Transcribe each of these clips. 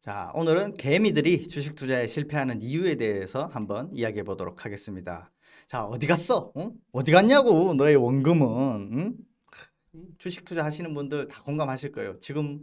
자, 오늘은 개미들이 주식 투자에 실패하는 이유에 대해서 한번 이야기해 보도록 하겠습니다. 자, 어디 갔어? 응? 어디 갔냐고, 너의 원금은. 응? 주식 투자 하시는 분들 다 공감하실 거예요. 지금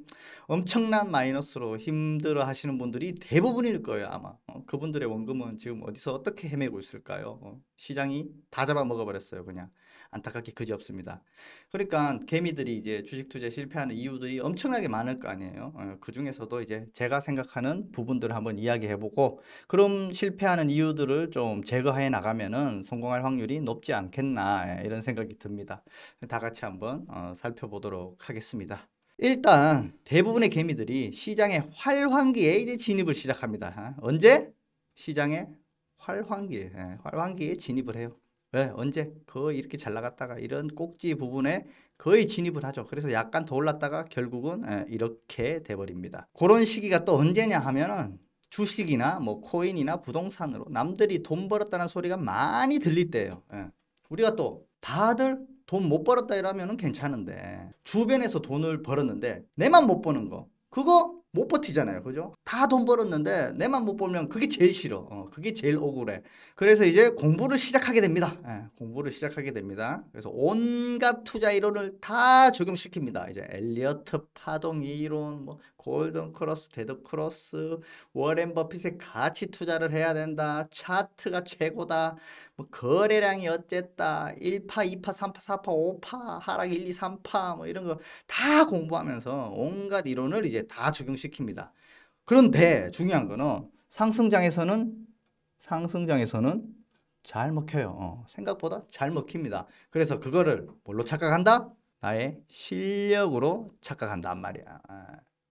엄청난 마이너스로 힘들어 하시는 분들이 대부분일 거예요, 아마. 그분들의 원금은 지금 어디서 어떻게 헤매고 있을까요? 시장이 다 잡아먹어버렸어요, 그냥. 안타깝게 그지없습니다. 그러니까 개미들이 이제 주식 투자에 실패하는 이유들이 엄청나게 많을 거 아니에요. 그 중에서도 이제 제가 생각하는 부분들을 한번 이야기해보고, 그럼 실패하는 이유들을 좀 제거해 나가면은 성공할 확률이 높지 않겠나, 이런 생각이 듭니다. 다 같이 한번 살펴보도록 하겠습니다. 일단 대부분의 개미들이 시장의 활황기에 이제 진입을 시작합니다. 언제? 시장의 활황기에 진입을 해요. 왜? 언제? 거의 이렇게 잘 나갔다가 이런 꼭지 부분에 거의 진입을 하죠. 그래서 약간 더 올랐다가 결국은 이렇게 돼버립니다. 그런 시기가 또 언제냐 하면은 주식이나 뭐 코인이나 부동산으로 남들이 돈 벌었다는 소리가 많이 들릴 때예요. 우리가 또 다들 돈 못 벌었다 이러면은 괜찮은데 주변에서 돈을 벌었는데 내만 못 버는 거 그거 못 버티잖아요. 그죠? 다 돈 벌었는데 내만 못 벌면 그게 제일 싫어. 그게 제일 억울해. 그래서 이제 공부를 시작하게 됩니다. 공부를 시작하게 됩니다. 그래서 온갖 투자 이론을 다 적용시킵니다. 이제 엘리어트 파동 이론, 뭐 골든 크로스, 데드 크로스, 워렌 버핏의 가치 투자를 해야 된다. 차트가 최고다. 뭐 거래량이 어쨌다. 1파, 2파, 3파, 4파, 5파, 하락 1, 2, 3파 뭐 이런 거 다 공부하면서 온갖 이론을 이제 다 적용시킵니다. 그런데 중요한 거는 상승장에서는 잘 먹혀요. 생각보다 잘 먹힙니다. 그래서 그거를 뭘로 착각한다? 나의 실력으로 착각한단 말이야.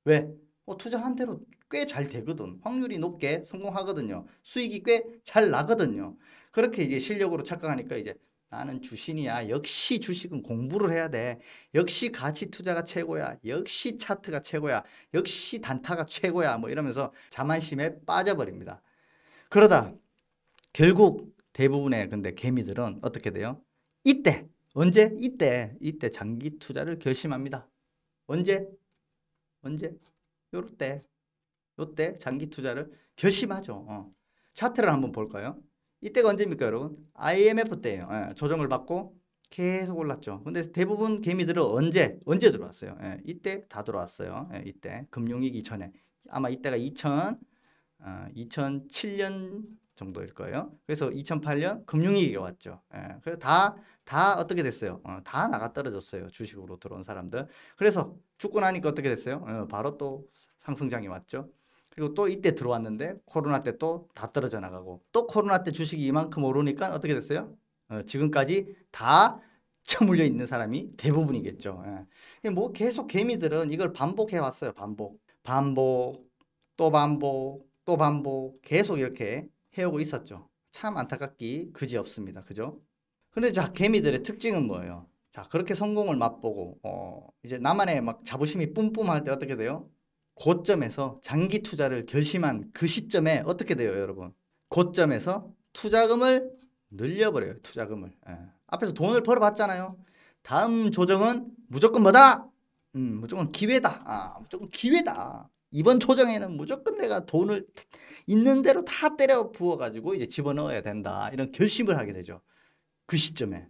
왜? 투자한 대로 꽤 잘 되거든. 확률이 높게 성공하거든요. 수익이 꽤 잘 나거든요. 그렇게 이제 실력으로 착각하니까 이제 나는 주신이야. 역시 주식은 공부를 해야 돼. 역시 가치 투자가 최고야. 역시 차트가 최고야. 역시 단타가 최고야. 뭐 이러면서 자만심에 빠져버립니다. 그러다 결국 대부분의 근데 개미들은 어떻게 돼요? 이때 언제? 이때 장기 투자를 결심합니다. 언제? 요때 장기 투자를 결심하죠. 차트를 한번 볼까요? 이때가 언제입니까, 여러분? IMF 때예요. 조정을 받고 계속 올랐죠. 근데 대부분 개미들은 언제 들어왔어요? 이때 다 들어왔어요. 이때 금융위기 전에 아마 이때가 2007년 정도일 거예요. 그래서 2008년 금융위기가 왔죠. 그래서 다 어떻게 됐어요? 다 나가 떨어졌어요. 주식으로 들어온 사람들. 그래서 죽고 나니까 어떻게 됐어요? 바로 또 상승장이 왔죠. 그리고 또 이때 들어왔는데 코로나 때 또 다 떨어져 나가고 또 코로나 때 주식이 이만큼 오르니까 어떻게 됐어요? 지금까지 다 처물려 있는 사람이 대부분이겠죠. 뭐 계속 개미들은 이걸 반복해 왔어요. 또 반복 계속 이렇게 해오고 있었죠. 참 안타깝기 그지없습니다. 그죠? 근데 자, 개미들의 특징은 뭐예요? 자, 그렇게 성공을 맛보고 이제 나만의 막 자부심이 뿜뿜할 때 어떻게 돼요? 고점에서 장기 투자를 결심한 그 시점에 어떻게 돼요, 여러분? 고점에서 투자금을 늘려버려요, 투자금을. 앞에서 돈을 벌어봤잖아요. 다음 조정은 무조건 뭐다? 무조건 기회다. 무조건 기회다. 이번 조정에는 무조건 내가 돈을 있는 대로 다 때려 부어가지고 이제 집어넣어야 된다. 이런 결심을 하게 되죠. 그 시점에.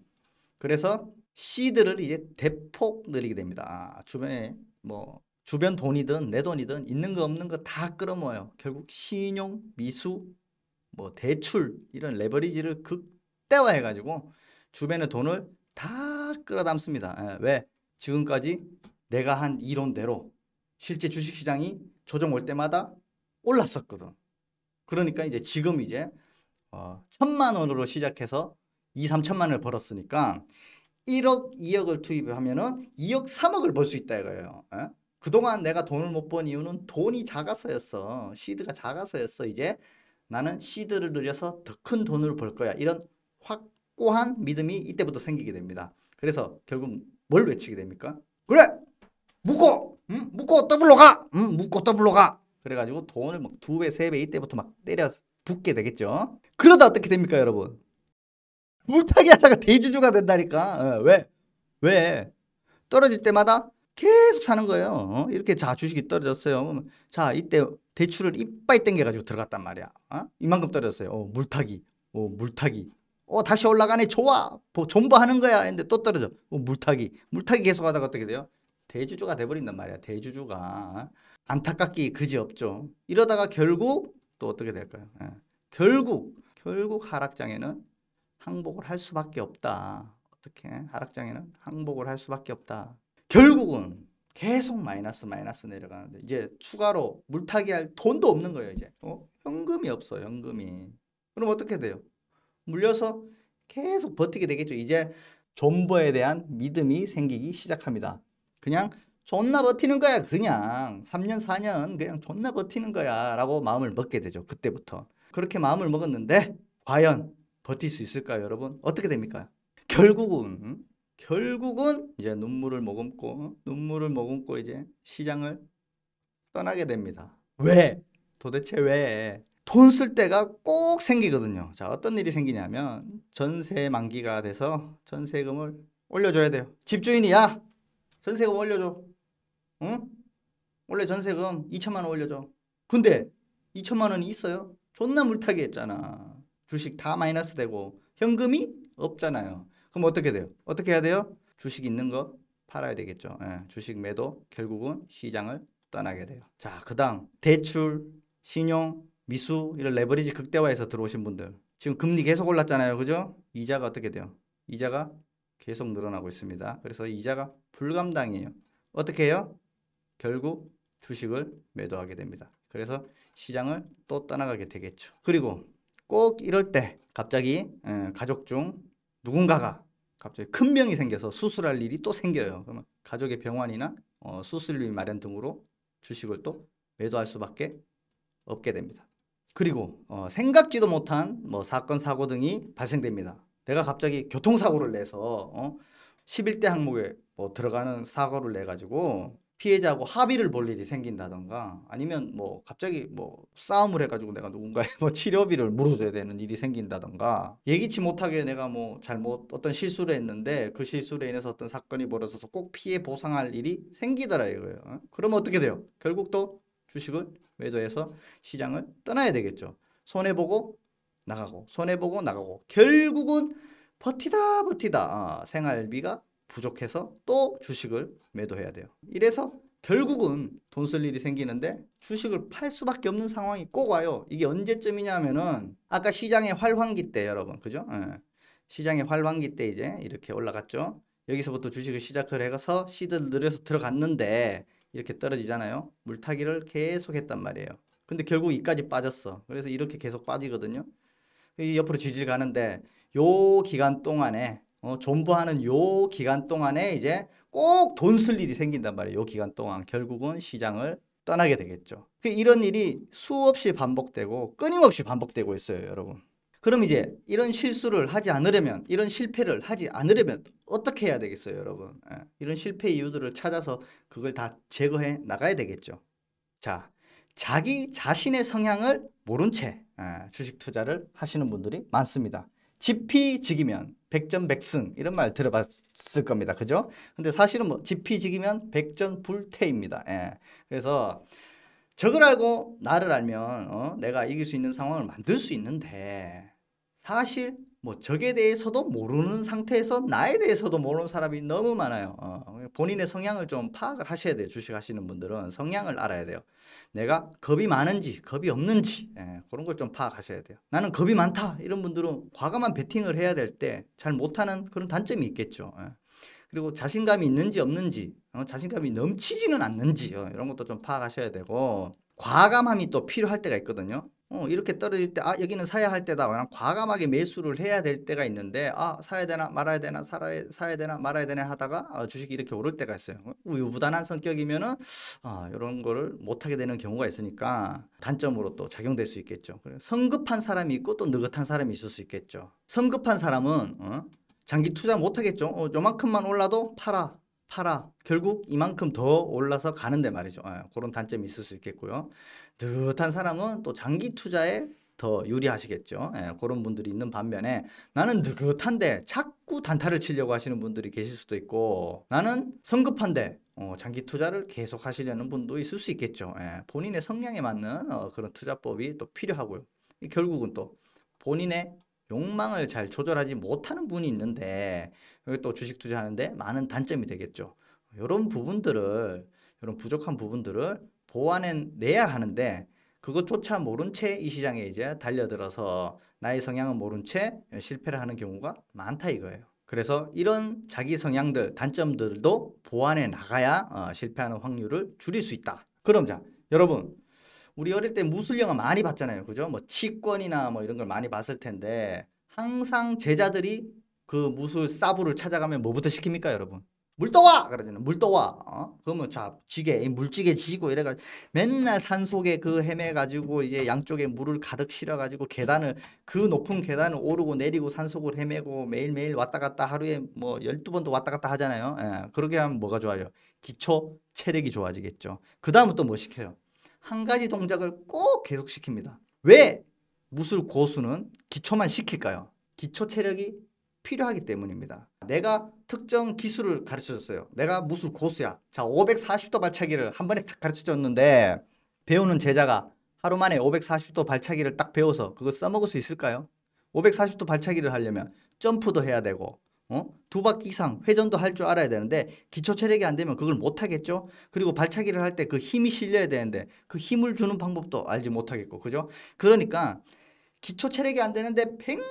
그래서 시드를 이제 대폭 늘리게 됩니다. 주변에 뭐 주변 돈이든 내 돈이든 있는 거 없는 거 다 끌어모아요. 결국 신용, 미수, 뭐 대출 이런 레버리지를 극대화해 가지고 주변의 돈을 다 끌어담습니다. 왜? 지금까지 내가 한 이론대로 실제 주식시장이 조정 올 때마다 올랐었거든. 그러니까 이제 지금 이제 1,000만 원으로 시작해서 2, 3천만 원을 벌었으니까 1억, 2억을 투입하면은 2억, 3억을 벌 수 있다 이거예요. 그동안 내가 돈을 못 번 이유는 돈이 작아서였어. 시드가 작아서였어. 이제 나는 시드를 늘려서 더 큰 돈을 벌 거야. 이런 확고한 믿음이 이때부터 생기게 됩니다. 그래서 결국 뭘 외치게 됩니까? 그래! 묶어! 묶고 더블로 가! 묶고 더블로 가! 그래가지고 돈을 막 2배, 3배 이때부터 막 때려 붓게 되겠죠. 그러다 어떻게 됩니까, 여러분? 물타기 하다가 대주주가 된다니까. 왜? 떨어질 때마다 계속 사는 거예요. 이렇게 자 주식이 떨어졌어요. 자 이때 대출을 이빠이 땡겨가지고 들어갔단 말이야. 이만큼 떨어졌어요. 물타기. 물타기. 다시 올라가네. 좋아. 존버하는 거야. 했는데 또 떨어져. 물타기. 물타기 계속 하다가 어떻게 돼요? 대주주가 돼버린단 말이야. 대주주가. 안타깝기 그지없죠. 이러다가 결국 또 어떻게 될까요? 결국 하락장에는 항복을 할 수밖에 없다. 어떻게? 하락장에는 항복을 할 수밖에 없다. 결국은 계속 마이너스 내려가는데 이제 추가로 물타기 할 돈도 없는 거예요. 이제 현금이 없어. 현금이. 그럼 어떻게 돼요? 물려서 계속 버티게 되겠죠. 이제 존버에 대한 믿음이 생기기 시작합니다. 그냥 존나 버티는 거야. 그냥 3년 4년 그냥 존나 버티는 거야 라고 마음을 먹게 되죠. 그때부터. 그렇게 마음을 먹었는데 과연 버틸 수 있을까요, 여러분? 어떻게 됩니까? 결국은 이제 눈물을 머금고 이제 시장을 떠나게 됩니다. 왜? 도대체 왜? 돈 쓸 때가 꼭 생기거든요. 자, 어떤 일이 생기냐면 전세 만기가 돼서 전세금을 올려줘야 돼요. 집주인이 야, 전세금 올려줘. 응? 원래 전세금 2천만 원 올려줘. 근데 2천만 원이 있어요? 존나 물타기 했잖아. 주식 다 마이너스 되고 현금이 없잖아요. 그럼 어떻게 돼요? 어떻게 해야 돼요? 주식 있는 거 팔아야 되겠죠. 주식 매도 결국은 시장을 떠나게 돼요. 자, 그 다음 대출, 신용, 미수 이런 레버리지 극대화해서 들어오신 분들 지금 금리 계속 올랐잖아요. 그죠? 이자가 어떻게 돼요? 이자가 계속 늘어나고 있습니다. 그래서 이자가 불감당이에요. 어떻게 해요? 결국 주식을 매도하게 됩니다. 그래서 시장을 또 떠나가게 되겠죠. 그리고 꼭 이럴 때 갑자기 가족 중 누군가가 갑자기 큰 병이 생겨서 수술할 일이 또 생겨요. 그러면 가족의 병원이나 수술비 마련 등으로 주식을 또 매도할 수밖에 없게 됩니다. 그리고 생각지도 못한 사건 사고 등이 발생됩니다. 내가 갑자기 교통사고를 내서 11대 항목에 들어가는 사고를 내 가지고 피해자하고 합의를 볼 일이 생긴다던가 아니면 갑자기 싸움을 해가지고 내가 누군가의 치료비를 물어줘야 되는 일이 생긴다던가 예기치 못하게 내가 어떤 실수를 했는데 그 실수로 인해서 어떤 사건이 벌어져서 꼭 피해 보상할 일이 생기더라 이거예요. 그러면 어떻게 돼요? 결국 또 주식을 매도해서 시장을 떠나야 되겠죠. 손해보고 나가고 손해보고 나가고 결국은 버티다 생활비가 부족해서 또 주식을 매도해야 돼요. 이래서 결국은 돈 쓸 일이 생기는데 주식을 팔 수밖에 없는 상황이 꼭 와요. 이게 언제쯤이냐면은 아까 시장의 활황기 때 여러분 그죠? 시장의 활황기 때 이제 이렇게 올라갔죠. 여기서부터 주식을 시작을 해서 시들 늘려서 들어갔는데 이렇게 떨어지잖아요. 물타기를 계속 했단 말이에요. 근데 결국 이까지 빠졌어. 그래서 이렇게 계속 빠지거든요. 옆으로 지질 가는데 요 기간 동안에 존버하는 요 기간 동안에 이제 꼭 돈 쓸 일이 생긴단 말이에요. 요 기간 동안 결국은 시장을 떠나게 되겠죠. 이런 일이 수없이 반복되고 끊임없이 반복되고 있어요, 여러분. 그럼 이제 이런 실수를 하지 않으려면 이런 실패를 하지 않으려면 어떻게 해야 되겠어요, 여러분? 이런 실패 이유들을 찾아서 그걸 다 제거해 나가야 되겠죠. 자, 자기 자신의 성향을 모른 채 주식 투자를 하시는 분들이 많습니다. 지피지기면 백전백승 이런 말 들어봤을 겁니다. 그죠? 근데 사실은 지피지기면 백전불태입니다. 그래서 적을 알고 나를 알면 내가 이길 수 있는 상황을 만들 수 있는데 사실 적에 대해서도 모르는 상태에서 나에 대해서도 모르는 사람이 너무 많아요. 본인의 성향을 좀 파악을 하셔야 돼요. 주식 하시는 분들은 성향을 알아야 돼요. 내가 겁이 많은지 겁이 없는지 그런 걸 좀 파악하셔야 돼요. 나는 겁이 많다 이런 분들은 과감한 베팅을 해야 될 때 잘 못하는 그런 단점이 있겠죠. 그리고 자신감이 있는지 없는지 자신감이 넘치지는 않는지 이런 것도 좀 파악하셔야 되고 과감함이 또 필요할 때가 있거든요. 이렇게 떨어질 때 여기는 사야 할 때다. 그냥 과감하게 매수를 해야 될 때가 있는데 사야 되나 말아야 되나 사야 되나 말아야 되나 하다가 주식이 이렇게 오를 때가 있어요. 우유부단한 성격이면은 이런 거를 못하게 되는 경우가 있으니까 단점으로 또 작용될 수 있겠죠. 성급한 사람이 있고 또 느긋한 사람이 있을 수 있겠죠. 성급한 사람은 장기 투자 못하겠죠. 요만큼만 올라도 팔아. 결국 이만큼 더 올라서 가는데 말이죠. 그런 단점이 있을 수 있겠고요. 느긋한 사람은 또 장기 투자에 더 유리하시겠죠. 그런 분들이 있는 반면에 나는 느긋한데 자꾸 단타를 치려고 하시는 분들이 계실 수도 있고 나는 성급한데 장기 투자를 계속 하시려는 분도 있을 수 있겠죠. 예, 본인의 성향에 맞는 그런 투자법이 또 필요하고요. 결국은 또 본인의 욕망을 잘 조절하지 못하는 분이 있는데 여기 또 주식 투자하는데 많은 단점이 되겠죠. 이런 부분들을 이런 부족한 부분들을 보완해내야 하는데 그것조차 모른 채 이 시장에 이제 달려들어서 나의 성향은 모른 채 실패를 하는 경우가 많다 이거예요. 그래서 이런 자기 성향들, 단점들도 보완해 나가야 실패하는 확률을 줄일 수 있다. 그럼 자, 여러분 우리 어릴 때 무술 영화 많이 봤잖아요. 그죠? 뭐 치권이나 뭐 이런 걸 많이 봤을 텐데 항상 제자들이 그 무술 사부를 찾아가면 뭐부터 시킵니까, 여러분? 물 떠와! 그러잖아요. 물 떠와. 그러면 자, 지게, 물지게 지고 이래가지고 맨날 산속에 그 헤매가지고 이제 양쪽에 물을 가득 실어가지고 계단을 그 높은 계단을 오르고 내리고 산속을 헤매고 매일매일 왔다 갔다 하루에 뭐 12번도 왔다 갔다 하잖아요. 예, 그렇게 하면 뭐가 좋아요? 기초 체력이 좋아지겠죠. 그 다음은 또 뭐 시켜요? 한 가지 동작을 꼭 계속 시킵니다. 왜 무술 고수는 기초만 시킬까요? 기초 체력이 필요하기 때문입니다. 내가 특정 기술을 가르쳐줬어요. 내가 무술 고수야. 자, 540도 발차기를 한 번에 딱 가르쳐줬는데 배우는 제자가 하루 만에 540도 발차기를 딱 배워서 그거 써먹을 수 있을까요? 540도 발차기를 하려면 점프도 해야 되고 두 바퀴 이상 회전도 할 줄 알아야 되는데 기초 체력이 안 되면 그걸 못 하겠죠. 그리고 발차기를 할 때 그 힘이 실려야 되는데 그 힘을 주는 방법도 알지 못하겠고, 그죠? 그러니까 기초 체력이 안 되는데 팽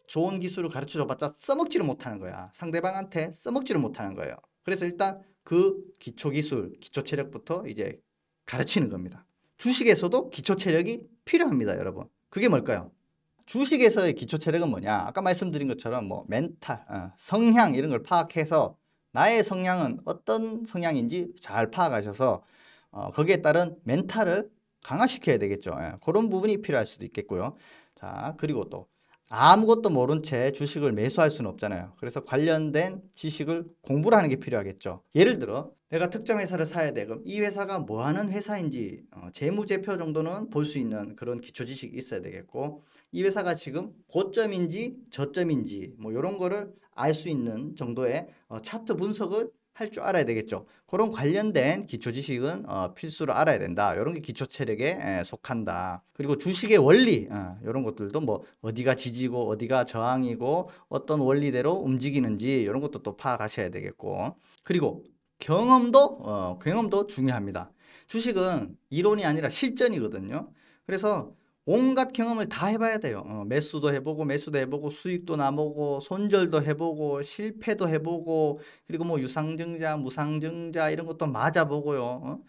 좋은 기술을 가르쳐 줘봤자 써먹지를 못하는 거야. 상대방한테 써먹지를 못하는 거예요. 그래서 일단 그 기초 기술, 기초 체력부터 이제 가르치는 겁니다. 주식에서도 기초 체력이 필요합니다, 여러분. 그게 뭘까요? 주식에서의 기초 체력은 뭐냐? 아까 말씀드린 것처럼 뭐 멘탈, 성향 이런 걸 파악해서 나의 성향은 어떤 성향인지 잘 파악하셔서 거기에 따른 멘탈을 강화시켜야 되겠죠. 예, 그런 부분이 필요할 수도 있겠고요. 자, 그리고 또 아무것도 모른 채 주식을 매수할 수는 없잖아요. 그래서 관련된 지식을 공부를 하는 게 필요하겠죠. 예를 들어 내가 특정 회사를 사야 돼. 그럼 이 회사가 뭐 하는 회사인지 재무제표 정도는 볼 수 있는 그런 기초 지식이 있어야 되겠고, 이 회사가 지금 고점인지 저점인지 뭐 이런 거를 알 수 있는 정도의 차트 분석을 할 줄 알아야 되겠죠. 그런 관련된 기초 지식은 필수로 알아야 된다. 이런 게 기초 체력에 속한다. 그리고 주식의 원리 이런 것들도 뭐 어디가 지지고 어디가 저항이고 어떤 원리대로 움직이는지 이런 것도 또 파악하셔야 되겠고, 그리고 경험도 중요합니다. 주식은 이론이 아니라 실전이거든요. 그래서 온갖 경험을 다 해봐야 돼요. 매수도 해보고 수익도 나보고 손절도 해보고 실패도 해보고 그리고 뭐 유상증자 무상증자 이런 것도 맞아보고요.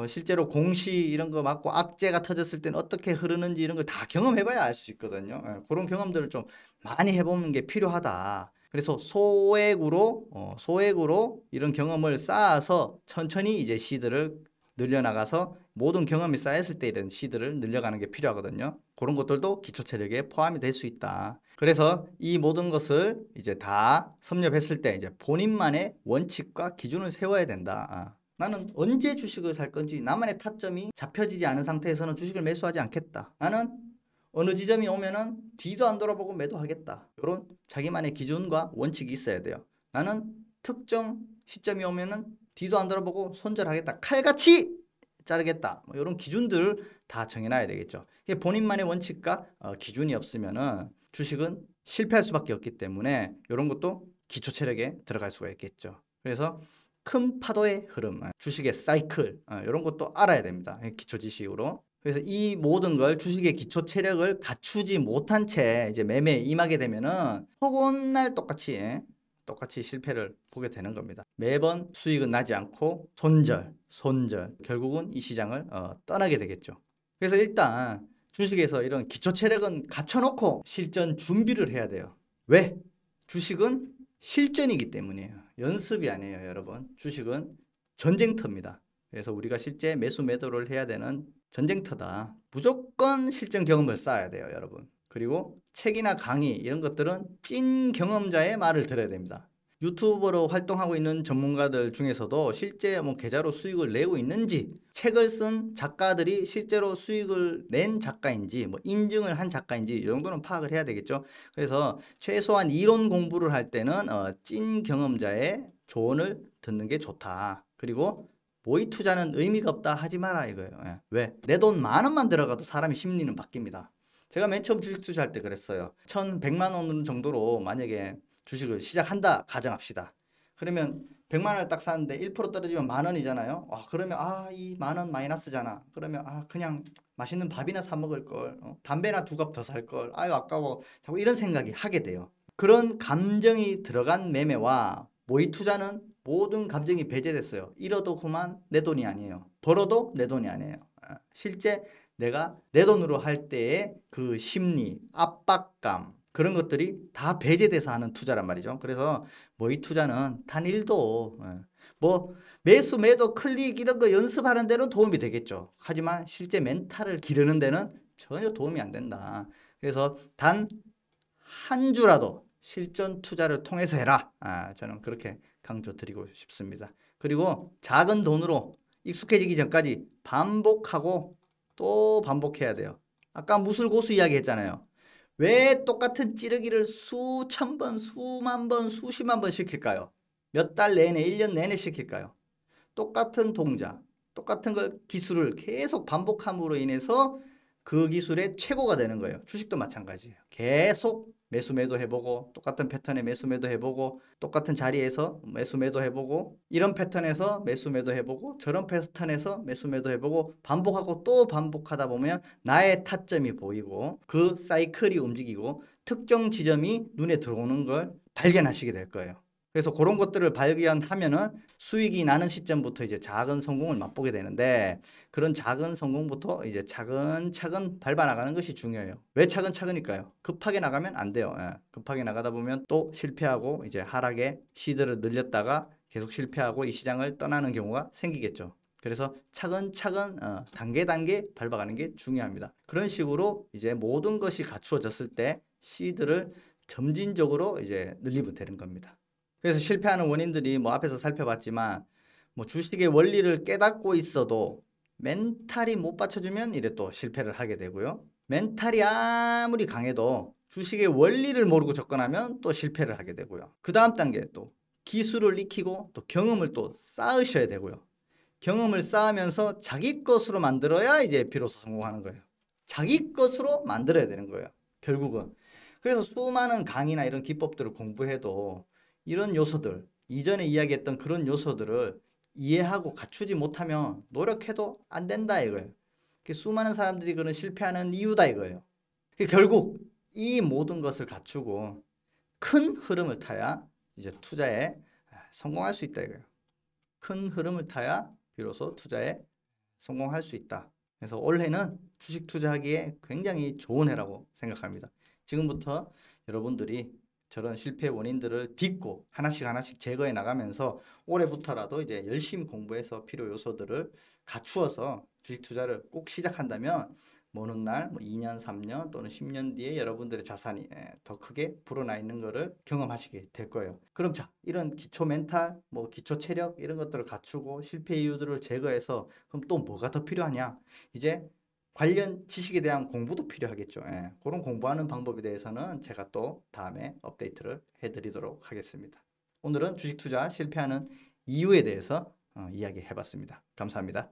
실제로 공시 이런 거 맞고 악재가 터졌을 때는 어떻게 흐르는지 이런 걸 다 경험해봐야 알 수 있거든요. 그런 경험들을 좀 많이 해보는 게 필요하다. 그래서 소액으로 이런 경험을 쌓아서 천천히 이제 시드를 늘려나가서 모든 경험이 쌓였을 때 이런 시드를 늘려가는 게 필요하거든요. 그런 것들도 기초 체력에 포함이 될 수 있다. 그래서 이 모든 것을 이제 다 섭렵했을 때 이제 본인만의 원칙과 기준을 세워야 된다. 나는 언제 주식을 살 건지 나만의 타점이 잡혀지지 않은 상태에서는 주식을 매수하지 않겠다. 나는 어느 지점이 오면은 뒤도 안 돌아보고 매도하겠다. 이런 자기만의 기준과 원칙이 있어야 돼요. 나는 특정 시점이 오면은 뒤도 안 돌아보고 손절하겠다. 칼같이 자르겠다. 뭐 이런 기준들을 다 정해놔야 되겠죠. 본인만의 원칙과 기준이 없으면은 주식은 실패할 수밖에 없기 때문에 이런 것도 기초 체력에 들어갈 수가 있겠죠. 그래서 큰 파도의 흐름, 주식의 사이클 이런 것도 알아야 됩니다. 기초 지식으로. 그래서 이 모든 걸 주식의 기초 체력을 갖추지 못한 채 이제 매매에 임하게 되면은 허구날 똑같이 실패를 보게 되는 겁니다. 매번 수익은 나지 않고 손절 결국은 이 시장을 떠나게 되겠죠. 그래서 일단 주식에서 이런 기초 체력은 갖춰놓고 실전 준비를 해야 돼요. 왜? 주식은 실전이기 때문이에요. 연습이 아니에요, 여러분. 주식은 전쟁터입니다. 그래서 우리가 실제 매수 매도를 해야 되는 전쟁터다. 무조건 실전 경험을 쌓아야 돼요, 여러분. 그리고 책이나 강의 이런 것들은 찐 경험자의 말을 들어야 됩니다. 유튜버로 활동하고 있는 전문가들 중에서도 실제 뭐 계좌로 수익을 내고 있는지, 책을 쓴 작가들이 실제로 수익을 낸 작가인지, 뭐 인증을 한 작가인지 이 정도는 파악을 해야 되겠죠. 그래서 최소한 이론 공부를 할 때는 찐 경험자의 조언을 듣는 게 좋다. 그리고 모의 투자는 의미가 없다 하지 마라 이거예요. 예. 왜? 내 돈 10,000원만 들어가도 사람의 심리는 바뀝니다. 제가 맨 처음 주식 투자할 때 그랬어요. 1,100만 원 정도로 만약에 주식을 시작한다 가정합시다. 그러면 100만 원을 딱 사는데 1% 떨어지면 10,000원이잖아요. 그러면 이 10,000원 마이너스잖아. 그러면 그냥 맛있는 밥이나 사 먹을 걸, 담배나 2갑 더 살 걸, 아유 아까워. 자꾸 이런 생각이 하게 돼요. 그런 감정이 들어간 매매와 모의 투자는 모든 감정이 배제됐어요. 잃어도 그만 내 돈이 아니에요. 벌어도 내 돈이 아니에요. 실제 내가 내 돈으로 할 때의 그 심리, 압박감 그런 것들이 다 배제돼서 하는 투자란 말이죠. 그래서 모의 투자는 단 1도 뭐 매수, 매도, 클릭 이런 거 연습하는 데는 도움이 되겠죠. 하지만 실제 멘탈을 기르는 데는 전혀 도움이 안 된다. 그래서 단 한 주라도 실전 투자를 통해서 해라. 저는 그렇게 강조드리고 싶습니다. 그리고 작은 돈으로 익숙해지기 전까지 반복하고 또 반복해야 돼요. 아까 무술고수 이야기 했잖아요. 왜 똑같은 찌르기를 수천 번, 수만 번, 수십만 번 시킬까요? 몇 달 내내, 1년 내내 시킬까요? 똑같은 동작, 똑같은 기술을 계속 반복함으로 인해서 그 기술의 최고가 되는 거예요. 주식도 마찬가지예요. 계속 매수 매도 해보고 똑같은 패턴에 매수 매도 해보고 똑같은 자리에서 매수 매도 해보고 이런 패턴에서 매수 매도 해보고 저런 패턴에서 매수 매도 해보고 반복하고 또 반복하다 보면 나의 타점이 보이고 그 사이클이 움직이고 특정 지점이 눈에 들어오는 걸 발견하시게 될 거예요. 그래서 그런 것들을 발견하면은 수익이 나는 시점부터 이제 작은 성공을 맛보게 되는데 그런 작은 성공부터 이제 차근차근 밟아나가는 것이 중요해요. 왜 차근차근일까요? 급하게 나가면 안 돼요. 급하게 나가다 보면 또 실패하고 이제 하락에 시드를 늘렸다가 계속 실패하고 이 시장을 떠나는 경우가 생기겠죠. 그래서 차근차근 단계 밟아가는 게 중요합니다. 그런 식으로 이제 모든 것이 갖추어졌을 때 시드를 점진적으로 이제 늘리면 되는 겁니다. 그래서 실패하는 원인들이 뭐 앞에서 살펴봤지만 뭐 주식의 원리를 깨닫고 있어도 멘탈이 못 받쳐주면 이래 또 실패를 하게 되고요. 멘탈이 아무리 강해도 주식의 원리를 모르고 접근하면 또 실패를 하게 되고요. 그 다음 단계 또 기술을 익히고 또 경험을 또 쌓으셔야 되고요. 경험을 쌓으면서 자기 것으로 만들어야 이제 비로소 성공하는 거예요. 자기 것으로 만들어야 되는 거예요. 결국은. 그래서 수많은 강의나 이런 기법들을 공부해도 이런 요소들, 이전에 이야기했던 그런 요소들을 이해하고 갖추지 못하면 노력해도 안 된다 이거예요. 수많은 사람들이 그런 실패하는 이유다 이거예요. 결국 이 모든 것을 갖추고 큰 흐름을 타야 이제 투자에 성공할 수 있다 이거예요. 큰 흐름을 타야 비로소 투자에 성공할 수 있다. 그래서 올해는 주식 투자하기에 굉장히 좋은 해라고 생각합니다. 지금부터 여러분들이 저런 실패 원인들을 딛고 하나씩 제거해 나가면서 올해부터라도 이제 열심히 공부해서 필요 요소들을 갖추어서 주식 투자를 꼭 시작한다면 먼 훗날 2년, 3년 또는 10년 뒤에 여러분들의 자산이 더 크게 불어나 있는 것을 경험하시게 될 거예요. 그럼 자, 이런 기초 멘탈, 뭐 기초 체력 이런 것들을 갖추고 실패 이유들을 제거해서 그럼 또 뭐가 더 필요하냐? 이제 관련 지식에 대한 공부도 필요하겠죠. 그런 공부하는 방법에 대해서는 제가 또 다음에 업데이트를 해드리도록 하겠습니다. 오늘은 주식 투자 실패하는 이유에 대해서 이야기해 봤습니다. 감사합니다.